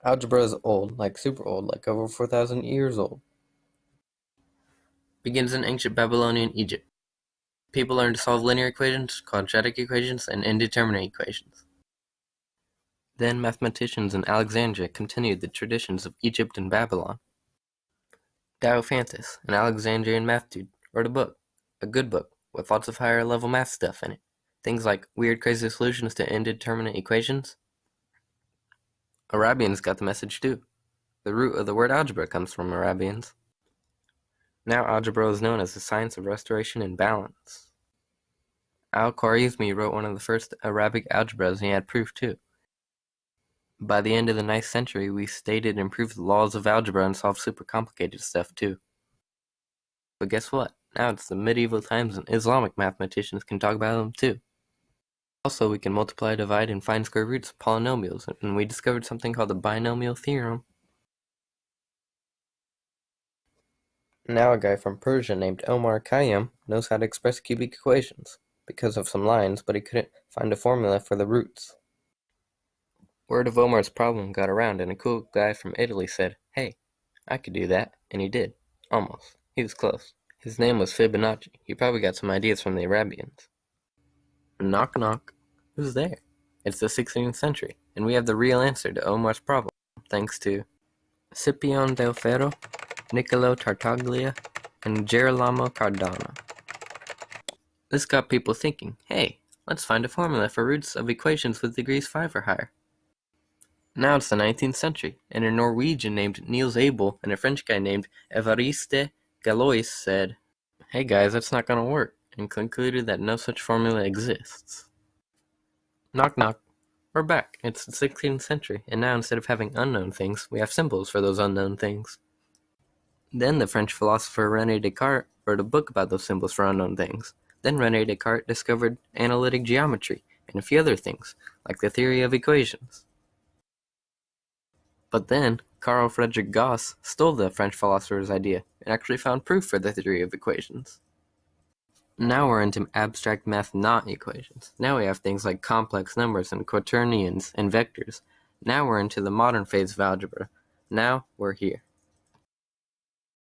Algebra is old, like super old, like over 4,000 years old. Begins in ancient Babylonian Egypt. People learned to solve linear equations, quadratic equations, and indeterminate equations. Then mathematicians in Alexandria continued the traditions of Egypt and Babylon. Diophantus, an Alexandrian math dude, wrote a good book, with lots of higher level math stuff in it. Things like weird crazy solutions to indeterminate equations. Arabians got the message too. The root of the word algebra comes from Arabians. Now algebra is known as the science of restoration and balance. Al-Khwarizmi wrote one of the first Arabic algebras and he had proof too. By the end of the 9th century, we stated and proved the laws of algebra and solved super complicated stuff too. But guess what? Now it's the medieval times and Islamic mathematicians can talk about them too. Also, we can multiply, divide, and find square roots of polynomials, and we discovered something called the binomial theorem. Now a guy from Persia named Omar Khayyam knows how to express cubic equations because of some lines, but he couldn't find a formula for the roots. Word of Omar's problem got around, and a cool guy from Italy said, "Hey, I could do that," and he did. Almost. He was close. His name was Fibonacci. He probably got some ideas from the Arabians. Knock knock. Who's there? It's the 16th century, and we have the real answer to Omar's problem, thanks to Scipione del Ferro, Niccolo Tartaglia, and Girolamo Cardano. This got people thinking, hey, let's find a formula for roots of equations with degrees 5 or higher. Now it's the 19th century, and a Norwegian named Niels Abel and a French guy named Évariste Galois said, hey guys, that's not going to work, and concluded that no such formula exists. Knock knock. We're back. It's the 16th century, and now instead of having unknown things, we have symbols for those unknown things. Then the French philosopher René Descartes wrote a book about those symbols for unknown things. Then René Descartes discovered analytic geometry and a few other things, like the theory of equations. But then Carl Friedrich Gauss stole the French philosopher's idea and actually found proof for the theory of equations. Now we're into abstract math, not equations. Now we have things like complex numbers and quaternions and vectors. Now we're into the modern phase of algebra. Now we're here.